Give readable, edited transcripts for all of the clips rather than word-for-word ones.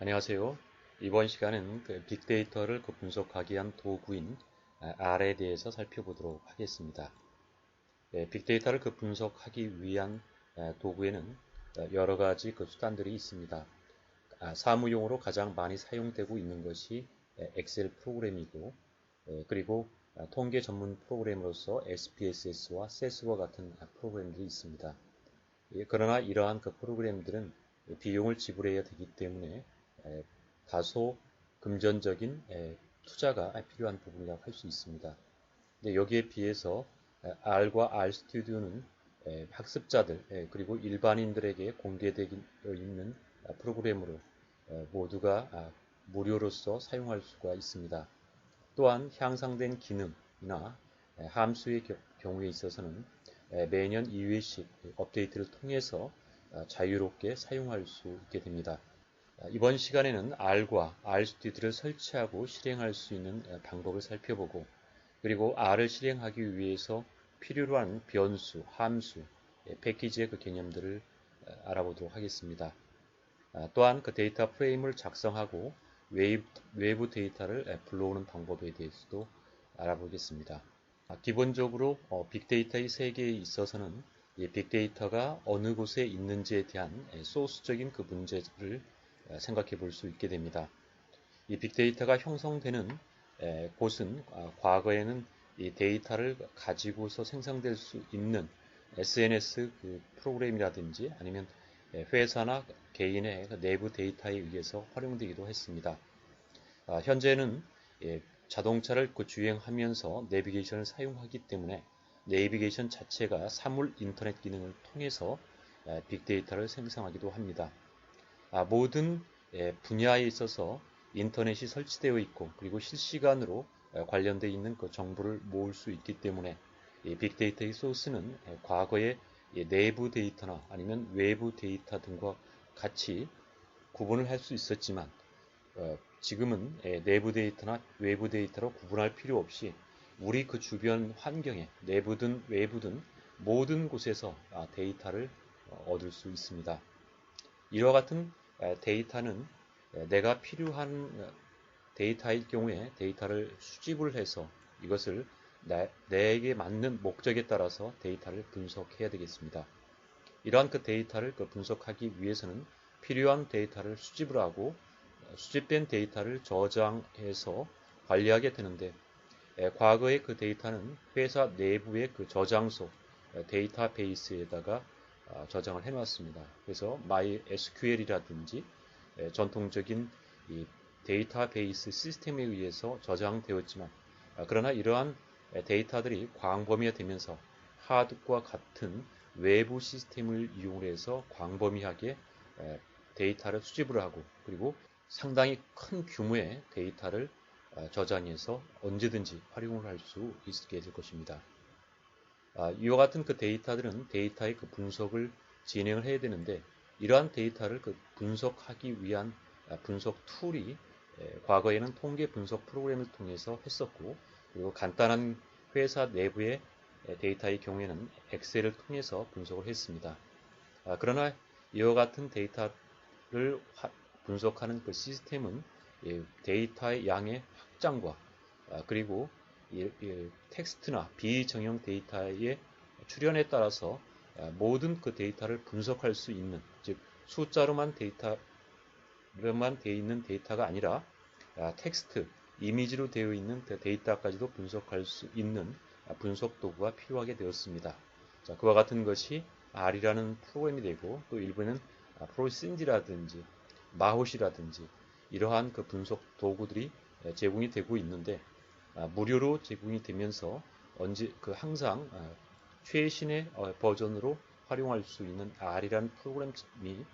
안녕하세요. 이번 시간은 빅데이터를 분석하기 위한 도구인 R에 대해서 살펴보도록 하겠습니다. 빅데이터를 분석하기 위한 도구에는 여러 가지 수단들이 있습니다. 사무용으로 가장 많이 사용되고 있는 것이 엑셀 프로그램이고, 그리고 통계 전문 프로그램으로서 SPSS와 세스와 같은 프로그램들이 있습니다. 그러나 이러한 프로그램들은 비용을 지불해야 되기 때문에 다소 금전적인 투자가 필요한 부분이라고 할 수 있습니다. 근데 여기에 비해서 R과 RStudi오는 학습자들 그리고 일반인들에게 공개되어 있는 프로그램으로 모두가 무료로서 사용할 수가 있습니다. 또한 향상된 기능이나 함수의 경우에 있어서는 매년 2회씩 업데이트를 통해서 자유롭게 사용할 수 있게 됩니다. 이번 시간에는 R과 RStudi오를 설치하고 실행할 수 있는 방법을 살펴보고, 그리고 R을 실행하기 위해서 필요로 하는 변수, 함수, 패키지의 개념들을 알아보도록 하겠습니다. 또한 데이터 프레임을 작성하고 외부 데이터를 불러오는 방법에 대해서도 알아보겠습니다. 기본적으로 빅데이터의 세계에 있어서는 빅데이터가 어느 곳에 있는지에 대한 소스적인 문제를 생각해 볼 수 있게 됩니다. 이 빅데이터가 형성되는 곳은 과거에는 이 데이터를 가지고서 생성될 수 있는 SNS 프로그램이라든지 아니면 회사나 개인의 내부 데이터에 의해서 활용되기도 했습니다. 현재는 자동차를 주행하면서 내비게이션을 사용하기 때문에 내비게이션 자체가 사물 인터넷 기능을 통해서 빅데이터를 생성하기도 합니다. 모든 분야에 있어서 인터넷이 설치되어 있고, 그리고 실시간으로 관련되어 있는 정보를 모을 수 있기 때문에 빅데이터의 소스는 과거의 내부 데이터나 아니면 외부 데이터 등과 같이 구분을 할 수 있었지만, 지금은 내부 데이터나 외부 데이터로 구분할 필요 없이 우리 주변 환경에 내부든 외부든 모든 곳에서 데이터를 얻을 수 있습니다. 이와 같은 데이터는 내가 필요한 데이터일 경우에 데이터를 수집을 해서 이것을 내게 맞는 목적에 따라서 데이터를 분석해야 되겠습니다. 이러한 데이터를 분석하기 위해서는 필요한 데이터를 수집을 하고 수집된 데이터를 저장해서 관리하게 되는데, 과거의 데이터는 회사 내부의 저장소 데이터베이스에다가 저장을 해놨습니다. 그래서 MySQL이라든지 전통적인 이 데이터베이스 시스템에 의해서 저장되었지만, 그러나 이러한 데이터들이 광범위화되면서 하드와 같은 외부 시스템을 이용해서 광범위하게 데이터를 수집을 하고, 그리고 상당히 큰 규모의 데이터를 저장해서 언제든지 활용을 할 수 있게 될 것입니다. 이와 같은 데이터들은 데이터의 분석을 진행을 해야 되는데, 이러한 데이터를 분석하기 위한 분석 툴이 과거에는 통계 분석 프로그램을 통해서 했었고, 그리고 간단한 회사 내부의 데이터의 경우에는 엑셀을 통해서 분석을 했습니다. 그러나 이와 같은 데이터를 분석하는 시스템은 데이터의 양의 확장과 그리고 텍스트나 비정형 데이터의 출현에 따라서 모든 데이터를 분석할 수 있는, 즉 숫자로만 되어 있는 데이터가 아니라 텍스트, 이미지로 되어 있는 데이터까지도 분석할 수 있는 분석 도구가 필요하게 되었습니다. 그와 같은 것이 R이라는 프로그램이 되고, 또 일부는 프로신지라든지 마호시라든지 이러한 분석 도구들이 제공이 되고 있는데, 무료로 제공이 되면서 항상 최신의 버전으로 활용할 수 있는 R이라는 프로그램이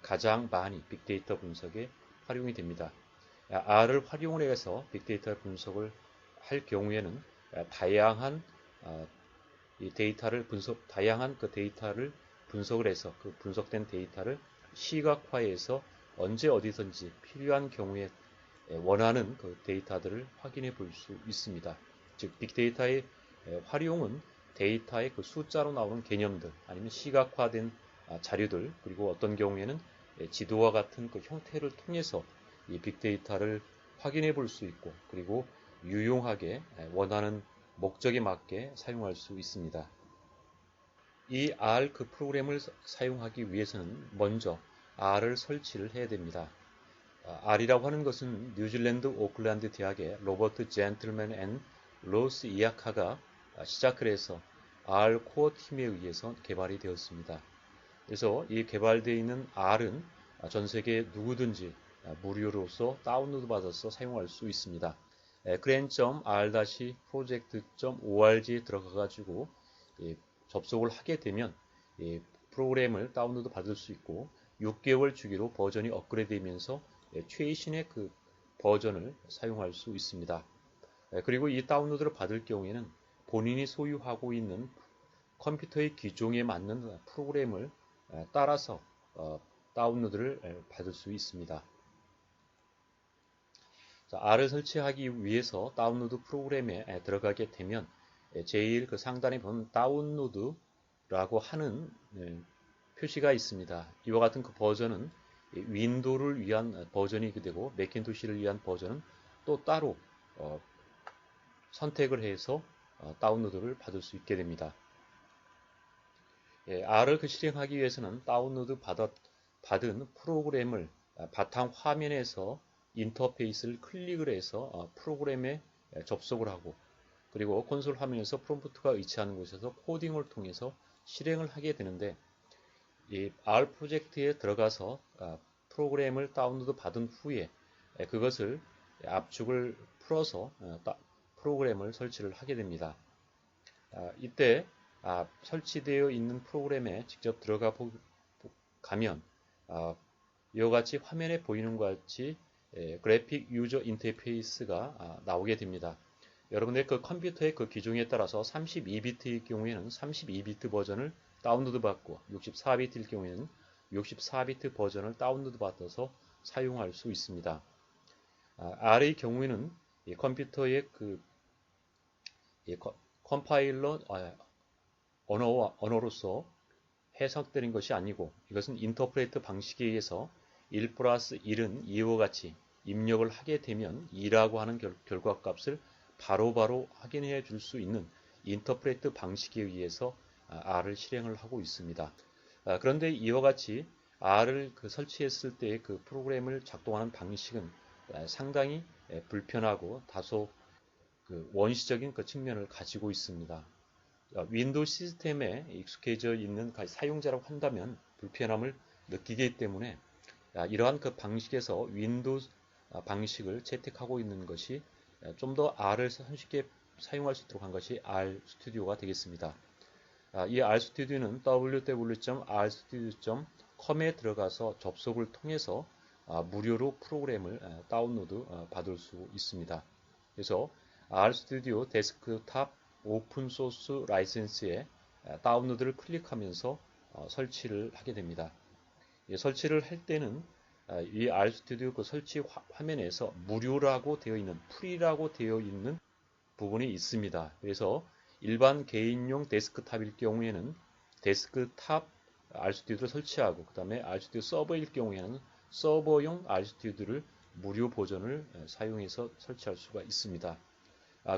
가장 많이 빅데이터 분석에 활용이 됩니다. R을 활용을 해서 빅데이터 분석을 할 경우에는 다양한 다양한 데이터를 분석을 해서 분석된 데이터를 시각화해서 언제 어디든지 필요한 경우에 원하는 데이터들을 확인해 볼 수 있습니다. 즉 빅데이터의 활용은 데이터의 숫자로 나오는 개념들, 아니면 시각화된 자료들, 그리고 어떤 경우에는 지도와 같은 그 형태를 통해서 이 빅데이터를 확인해 볼 수 있고 그리고 유용하게 원하는 목적에 맞게 사용할 수 있습니다. 이 R 그 프로그램을 사용하기 위해서는 먼저 R을 설치를 해야 됩니다. R이라고 하는 것은 뉴질랜드 오클랜드 대학의 로버트 젠틀맨 앤 로스 이아카가 시작을 해서 R 코어 팀에 의해서 개발이 되었습니다. 그래서 이 개발되어 있는 R은 전 세계 누구든지 무료로서 다운로드 받아서 사용할 수 있습니다. cran.r-project.org에 들어가 가지고 접속을 하게 되면 프로그램을 다운로드 받을 수 있고 6개월 주기로 버전이 업그레이드되면서 최신의 그 버전을 사용할 수 있습니다. 그리고 이 다운로드를 받을 경우에는 본인이 소유하고 있는 컴퓨터의 기종에 맞는 프로그램을 따라서 다운로드를 받을 수 있습니다. 자, R을 설치하기 위해서 다운로드 프로그램에 들어가게 되면 제일 그 상단에 보면 다운로드라고 하는 표시가 있습니다. 이와 같은 그 버전은 윈도우를 위한 버전이 되고 매cin토시를 위한 버전은 또 따로 선택을 해서 다운로드를 받을 수 있게 됩니다. R을 실행하기 위해서는 다운로드 받은 프로그램을 바탕 화면에서 인터페이스를 클릭을 해서 프로그램에 접속을 하고 그리고 콘솔 화면에서 프롬프트가 위치하는 곳에서 코딩을 통해서 실행을 하게 되는데 이 R 프로젝트에 들어가서 프로그램을 다운로드 받은 후에 그것을 압축을 풀어서 프로그램을 설치를 하게 됩니다. 이때 설치되어 있는 프로그램에 직접 들어가 가면 이와 같이 화면에 보이는 것 같이 그래픽 유저 인터페이스가 나오게 됩니다. 여러분의 그 컴퓨터의 그 기종에 따라서 32비트의 경우에는 32비트 버전을 다운로드 받고 64비트일 경우에는 64비트 버전을 다운로드 받아서 사용할 수 있습니다. R의 경우에는 이 컴퓨터의 그 컴파일러 언어로서 해석되는 것이 아니고 이것은 인터프레이터 방식에 의해서 1 플러스 1은 2와 같이 입력을 하게 되면 2라고 하는 결과값을 바로바로 확인해 줄 수 있는 인터프레이터 방식에 의해서 R을 실행을 하고 있습니다. 그런데 이와 같이 R을 설치했을 때 그 프로그램을 작동하는 방식은 상당히 불편하고 다소 원시적인 그 측면을 가지고 있습니다. 윈도우 시스템에 익숙해져 있는 사용자라고 한다면 불편함을 느끼기 때문에 이러한 그 방식에서 윈도우 방식을 채택하고 있는 것이 좀 더 R을 손쉽게 사용할 수 있도록 한 것이 RStudio가 되겠습니다. 이 RStudio는 www.rstudio.com에 들어가서 접속을 통해서 무료로 프로그램을 다운로드 받을 수 있습니다. 그래서 RStudio 데스크탑 오픈소스 라이센스에 다운로드를 클릭하면서 설치를 하게 됩니다. 설치를 할 때는 이 RStudio 그 설치 화면에서 무료라고 되어 있는 프리라고 되어 있는 부분이 있습니다. 그래서 일반 개인용 데스크탑일 경우에는 데스크탑 RStudio를 설치하고 그 다음에 RStudio 서버일 경우에는 서버용 RStudio를 무료 버전을 사용해서 설치할 수가 있습니다.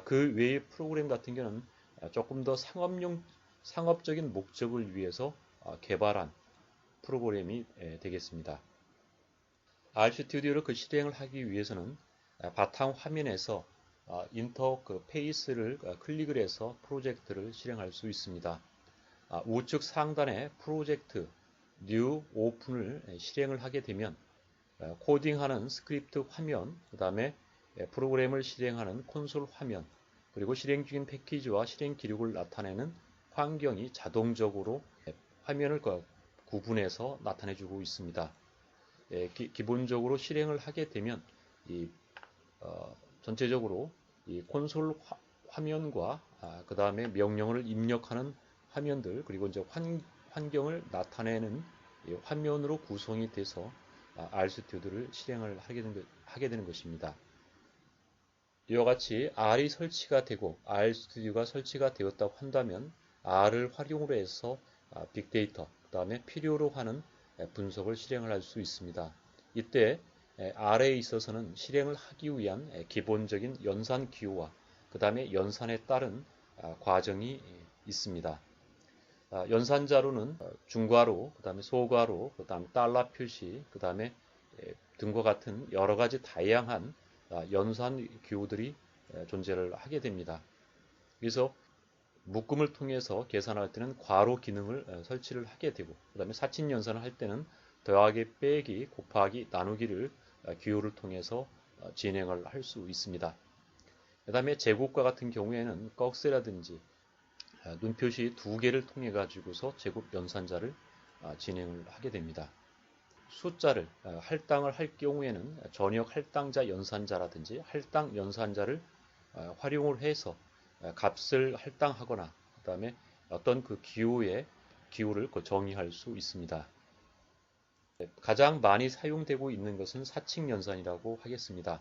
그 외의 프로그램 같은 경우는 조금 더 상업적인 목적을 위해서 개발한 프로그램이 되겠습니다. RStudio를 실행을 하기 위해서는 바탕 화면에서 인터페이스를 클릭을 해서 프로젝트를 실행할 수 있습니다. 우측 상단에 프로젝트, 뉴, 오픈을 실행을 하게 되면 코딩하는 스크립트 화면, 그 다음에 프로그램을 실행하는 콘솔 화면, 그리고 실행 중인 패키지와 실행 기록을 나타내는 환경이 자동적으로 화면을 구분해서 나타내주고 있습니다. 기본적으로 실행을 하게 되면 전체적으로 이 콘솔 화면과 그 다음에 명령어를 입력하는 화면들 그리고 이제 환경을 나타내는 화면으로 구성이 돼서 RStudio를 실행을 하게 되는 것입니다. 이와 같이 R이 설치가 되고 RStudio가 설치가 되었다고 한다면 R을 활용으로 해서 빅데이터, 그 다음에 필요로 하는 분석을 실행을 할 수 있습니다. 이때 R에 있어서는 실행을 하기 위한 기본적인 연산 기호와 그 다음에 연산에 따른 과정이 있습니다. 연산 자료는 중괄호, 그 다음에 소괄호, 그 다음에 달러 표시, 그 다음에 등과 같은 여러 가지 다양한 연산 기호들이 존재를 하게 됩니다. 그래서 묶음을 통해서 계산할 때는 괄호 기능을 설치를 하게 되고, 그 다음에 사칙 연산을 할 때는 더하기, 빼기, 곱하기, 나누기를 기호를 통해서 진행을 할 수 있습니다. 그 다음에 제곱과 같은 경우에는 꺽쇠라든지 눈표시 두 개를 통해 가지고서 제곱 연산자를 진행을 하게 됩니다. 숫자를 할당을 할 경우에는 전역 할당자 연산자라든지 할당 연산자를 활용을 해서 값을 할당하거나 그 다음에 어떤 그 기호를 정의할 수 있습니다. 가장 많이 사용되고 있는 것은 사칙 연산이라고 하겠습니다.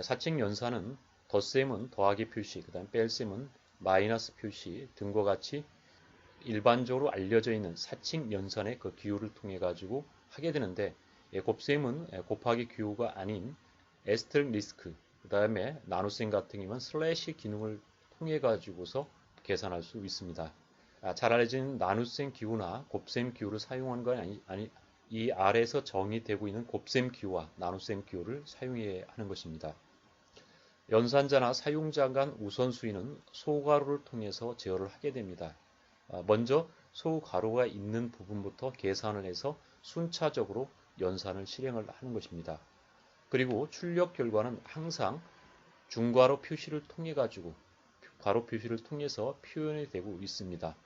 사칙 연산은 덧셈은 더하기 표시, 그 다음 뺄셈은 마이너스 표시 등과 같이 일반적으로 알려져 있는 사칙 연산의 그 기호를 통해 가지고 하게 되는데, 곱셈은 곱하기 기호가 아닌 에스터리스크, 그 다음에 나눗셈 같은 경우는 슬래시 기능을 통해 가지고서 계산할 수 있습니다. 잘 알려진 나눗셈 기호나 곱셈 기호를 사용한 건 이 아래에서 정의되고 있는 곱셈 기호와 나눗셈 기호를 사용해야 하는 것입니다. 연산자나 사용자 간 우선순위는 소괄호를 통해서 제어를 하게 됩니다. 먼저 소괄호가 있는 부분부터 계산을 해서 순차적으로 연산을 실행을 하는 것입니다. 그리고 출력 결과는 항상 중괄호 표시를 통해 가지고 괄호 표시를 통해서 표현이 되고 있습니다.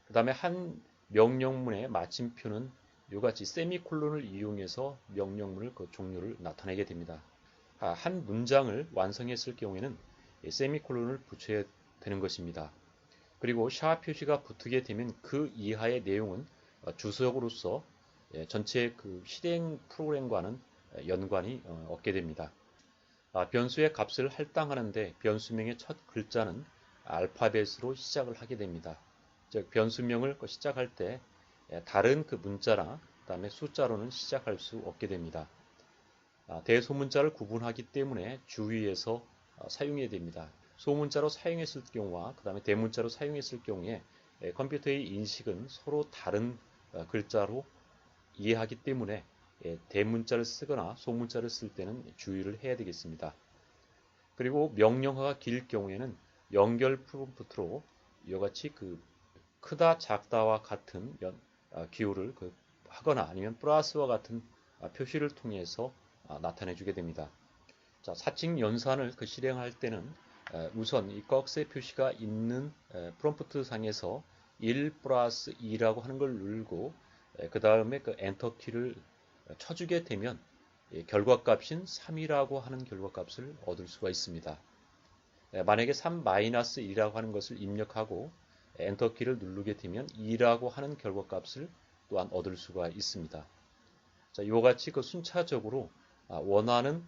그 다음에 한 명령문의 마침표는 이같이 세미콜론을 이용해서 명령문의 그 종류를 나타내게 됩니다. 한 문장을 완성했을 경우에는 세미콜론을 붙여야 되는 것입니다. 그리고 샤 표시가 붙게 되면 그 이하의 내용은 주석으로서 전체 그 실행 프로그램과는 연관이 없게 됩니다. 변수의 값을 할당하는데 변수명의 첫 글자는 알파벳으로 시작을 하게 됩니다. 즉 변수명을 시작할 때 다른 그 문자나 그다음에 숫자로는 시작할 수 없게 됩니다. 대소문자를 구분하기 때문에 주의해서 사용해야 됩니다. 소문자로 사용했을 경우와 그 다음에 대문자로 사용했을 경우에 컴퓨터의 인식은 서로 다른 글자로 이해하기 때문에 대문자를 쓰거나 소문자를 쓸 때는 주의를 해야 되겠습니다. 그리고 명령어가 길 경우에는 연결 프롬프트로 이와 같이 그 크다 작다와 같은 기호를 하거나 아니면 플러스와 같은 표시를 통해서 나타내 주게 됩니다. 자, 사칙 연산을 실행할 때는 우선 이 꺽쇠 표시가 있는 프롬프트 상에서 1 플러스 2라고 하는 걸 누르고 그 다음에 그 엔터 키를 쳐주게 되면 결과값인 3이라고 하는 결과값을 얻을 수가 있습니다. 만약에 3-1이라고 하는 것을 입력하고 엔터 키를 누르게 되면 2라고 하는 결과값을 또한 얻을 수가 있습니다. 자, 이와 같이 그 순차적으로 원하는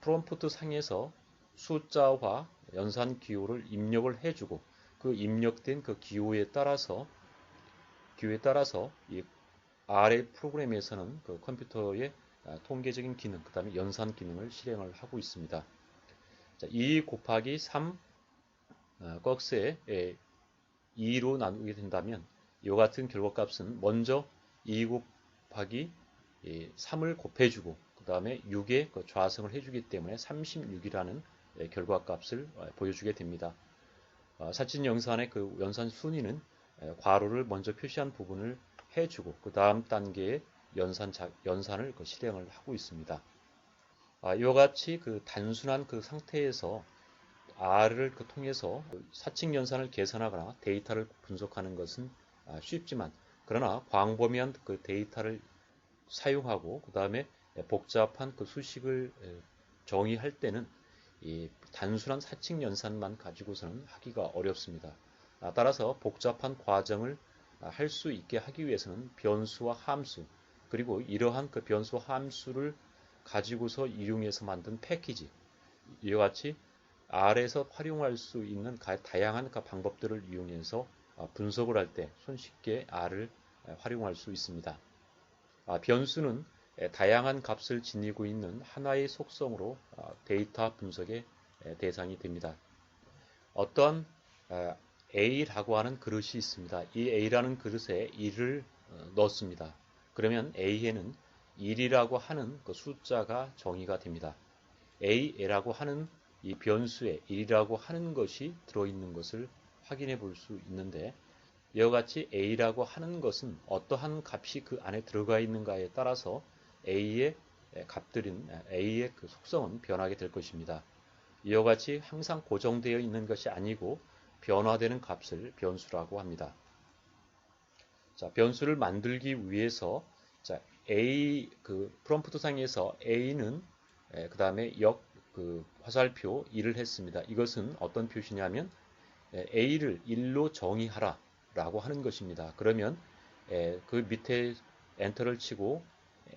프롬프트 상에서 숫자와 연산 기호를 입력을 해주고 그 입력된 그 기호에 따라서 이 아래 프로그램에서는 그 컴퓨터의 통계적인 기능, 그 다음에 연산 기능을 실행을 하고 있습니다. 자, 2 곱하기 3 꺽쇠 2로 나누게 된다면 이와 같은 결과값은 먼저 2 곱하기 3을 곱해주고 그 다음에 6에 좌승을 해주기 때문에 36이라는 결과값을 보여주게 됩니다. 사진 연산의 그 연산 순위는 괄호를 먼저 표시한 부분을 해주고 그 다음 단계의 연산을 실행을 하고 있습니다. 이와 같이 그 단순한 그 상태에서 R을 통해서 사칙 연산을 계산하거나 데이터를 분석하는 것은 쉽지만 그러나 광범위한 그 데이터를 사용하고 그 다음에 복잡한 그 수식을 정의할 때는 이 단순한 사칙 연산만 가지고서는 하기가 어렵습니다. 따라서 복잡한 과정을 할 수 있게 하기 위해서는 변수와 함수 그리고 이러한 그 변수와 함수를 가지고서 이용해서 만든 패키지 이와 같이 R에서 활용할 수 있는 다양한 방법들을 이용해서 분석을 할 때 손쉽게 R을 활용할 수 있습니다. 변수는 다양한 값을 지니고 있는 하나의 속성으로 데이터 분석의 대상이 됩니다. 어떤 A라고 하는 그릇이 있습니다. 이 A라는 그릇에 1을 넣습니다. 그러면 A에는 1이라고 하는 그 숫자가 정의가 됩니다. A라고 하는 이 변수에 1이라고 하는 것이 들어있는 것을 확인해 볼 수 있는데, 이와 같이 A라고 하는 것은 어떠한 값이 그 안에 들어가 있는가에 따라서 A의 값들인 A의 그 속성은 변하게 될 것입니다. 이와 같이 항상 고정되어 있는 것이 아니고 변화되는 값을 변수라고 합니다. 자, 변수를 만들기 위해서 자, A 그 프롬프트 상에서 A는 그 다음에 화살표 1을 했습니다. 이것은 어떤 표시냐면 A를 1로 정의하라 라고 하는 것입니다. 그러면 그 밑에 엔터를 치고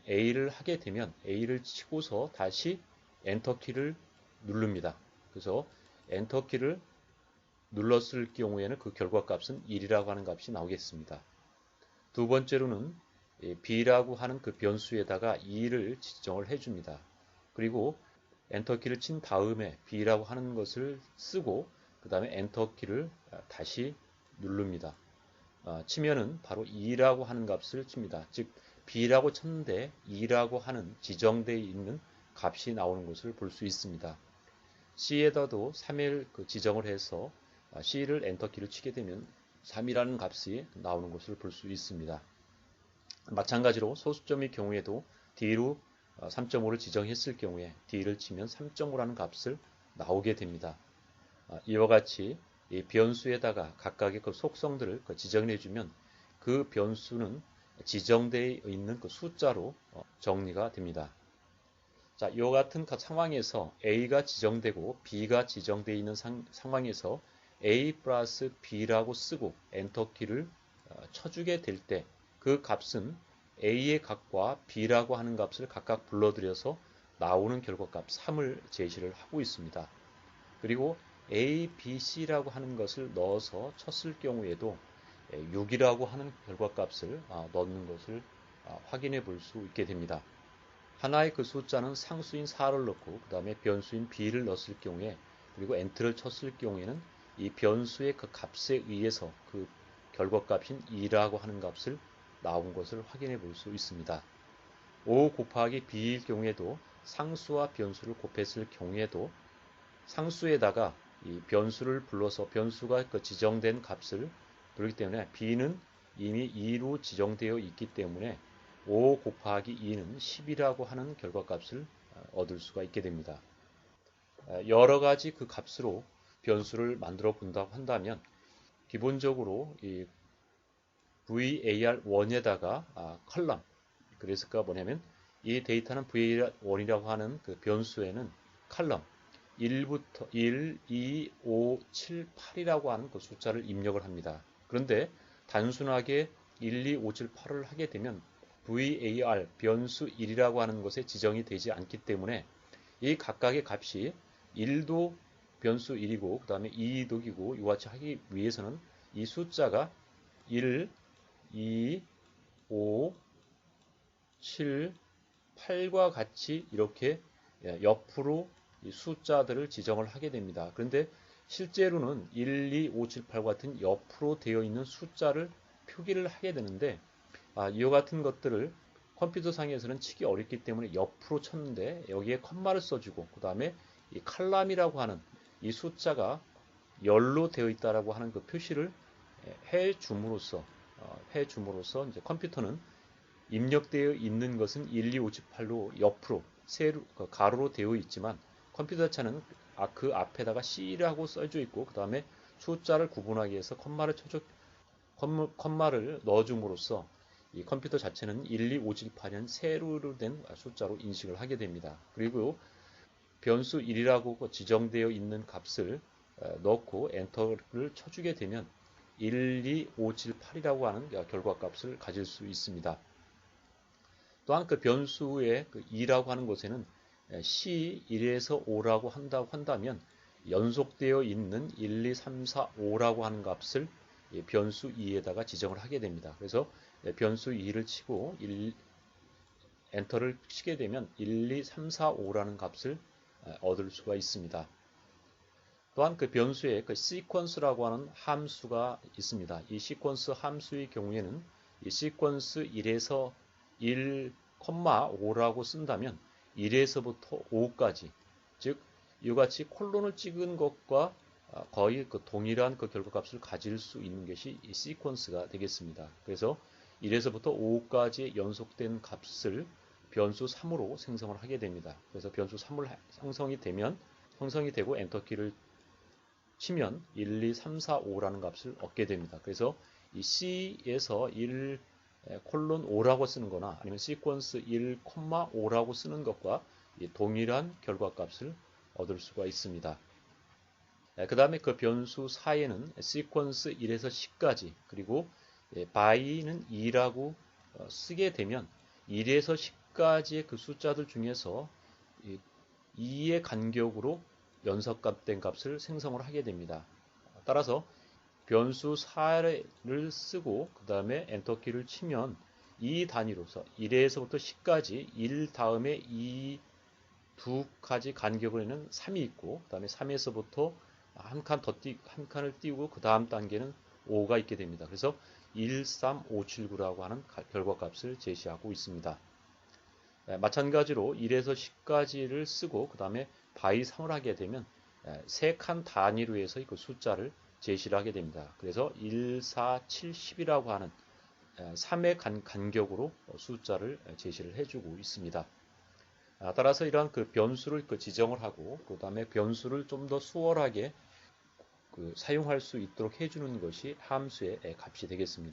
A를 하게 되면 A를 치고서 다시 엔터키를 누릅니다. 그래서 엔터키를 눌렀을 경우에는 그 결과값은 1이라고 하는 값이 나오겠습니다. 두 번째로는 B라고 하는 그 변수에다가 2를 지정을 해줍니다. 그리고 엔터키를 친 다음에 B라고 하는 것을 쓰고 그 다음에 엔터키를 다시 누릅니다. 치면은 바로 2라고 하는 값을 칩니다. 즉 B라고 쳤는데 2라고 하는 지정되어 있는 값이 나오는 것을 볼 수 있습니다. C에다도 3을 지정을 해서 C를 엔터키를 치게 되면 3이라는 값이 나오는 것을 볼 수 있습니다. 마찬가지로 소수점의 경우에도 D로 3.5를 지정했을 경우에 D를 치면 3.5라는 값을 나오게 됩니다. 이와 같이 이 변수에다가 각각의 그 속성들을 지정해 주면 그 변수는 지정되어 있는 그 숫자로 정리가 됩니다. 자, 이와 같은 상황에서 A가 지정되고 B가 지정되어 있는 상황에서 A 플러스 B라고 쓰고 엔터키를 쳐주게 될 때 그 값은 A의 값과 B라고 하는 값을 각각 불러들여서 나오는 결과값 3을 제시를 하고 있습니다. 그리고 A, B, C라고 하는 것을 넣어서 쳤을 경우에도 6이라고 하는 결과값을 넣는 것을 확인해 볼 수 있게 됩니다. 하나의 그 숫자는 상수인 4를 넣고 그 다음에 변수인 B를 넣었을 경우에 그리고 엔터를 쳤을 경우에는 이 변수의 그 값에 의해서 그 결과값인 2라고 하는 값을 나온 것을 확인해 볼 수 있습니다. 5 곱하기 B일 경우에도 상수와 변수를 곱했을 경우에도 상수에다가 이 변수를 불러서 변수가 그 지정된 값을 부르기 때문에 B는 이미 2로 지정되어 있기 때문에 5 곱하기 2는 10이라고 하는 결과값을 얻을 수가 있게 됩니다. 여러 가지 그 값으로 변수를 만들어 본다고 한다면 기본적으로 이 var1에다가 컬럼, 그래서 뭐냐면 이 데이터는 var1이라고 하는 그 변수에는 컬럼 1부터 1, 2, 5, 7, 8이라고 하는 그 숫자를 입력을 합니다. 그런데 단순하게 1, 2, 5, 7, 8을 하게 되면 var 변수 1이라고 하는 것에 지정이 되지 않기 때문에 이 각각의 값이 1도 변수 1이고 그 다음에 2도 2이고 이와 같이 하기 위해서는 이 숫자가 1, 2, 5, 7, 8과 같이 이렇게 옆으로 이 숫자들을 지정을 하게 됩니다. 그런데 실제로는 1, 2, 5, 7, 8 같은 옆으로 되어 있는 숫자를 표기를 하게 되는데 이와 같은 것들을 컴퓨터 상에서는 치기 어렵기 때문에 옆으로 쳤는데 여기에 컴마를 써주고 그 다음에 이 칼럼이라고 하는 이 숫자가 열로 되어 있다라고 하는 그 표시를 해줌으로써 이제 컴퓨터는 입력되어 있는 것은 1, 2, 5, 7, 8로 옆으로 가로로 되어 있지만 컴퓨터 자체는 그 앞에다가 C라고 써져 있고 그 다음에 숫자를 구분하기 위해서 컴마를 넣어줌으로써 이 컴퓨터 자체는 1, 2, 5, 7, 8은 세로로 된 숫자로 인식을 하게 됩니다. 그리고 변수 1이라고 지정되어 있는 값을 넣고 엔터를 쳐주게 되면 1, 2, 5, 7, 8이라고 하는 결과값을 가질 수 있습니다. 또한 그 변수의 그 2라고 하는 곳에는 C1에서 5라고 한다면 연속되어 있는 1, 2, 3, 4, 5라고 하는 값을 변수 2에다가 지정을 하게 됩니다. 그래서 변수 2를 치고 엔터를 치게 되면 1, 2, 3, 4, 5라는 값을 얻을 수가 있습니다. 또한 그 변수에 그 시퀀스라고 하는 함수가 있습니다. 이 시퀀스 함수의 경우에는 이 시퀀스 1에서 1,5라고 쓴다면 1에서부터 5까지, 즉 이같이 콜론을 찍은 것과 거의 그 동일한 그 결과값을 가질 수 있는 것이 이 시퀀스가 되겠습니다. 그래서 1에서부터 5까지 연속된 값을 변수 3으로 생성을 하게 됩니다. 그래서 변수 3을 형성이 되고 엔터키를 치면 1, 2, 3, 4, 5라는 값을 얻게 됩니다. 그래서 이 C에서 1, 콜론 5라고 쓰는 거나 아니면 시퀀스 1,5라고 쓰는 것과 동일한 결과값을 얻을 수가 있습니다. 그 다음에 그 변수 4에는 시퀀스 1에서 10까지 그리고 by는 2라고 쓰게 되면 1에서 10까지의 그 숫자들 중에서 2의 간격으로 연속값된 값을 생성을 하게 됩니다. 따라서 변수 4를 쓰고 그 다음에 엔터키를 치면 이 단위로서 1에서부터 10까지 1 다음에 2 두 가지 간격에는 3이 있고 그 다음에 3에서부터 한 칸을 띄우고 그 다음 단계는 5가 있게 됩니다. 그래서 13579라고 하는 결과값을 제시하고 있습니다. 마찬가지로 1에서 10까지를 쓰고 그 다음에 by 3을 하게 되면 3칸 단위로 해서 그 숫자를 제시를 하게 됩니다. 그래서 1, 4, 7, 10이라고 하는 3의 간격으로 숫자를 제시를 해주고 있습니다. 따라서 이러한 그 변수를 지정을 하고 그 다음에 변수를 좀 더 수월하게 사용할 수 있도록 해주는 것이 함수의 값이 되겠습니다.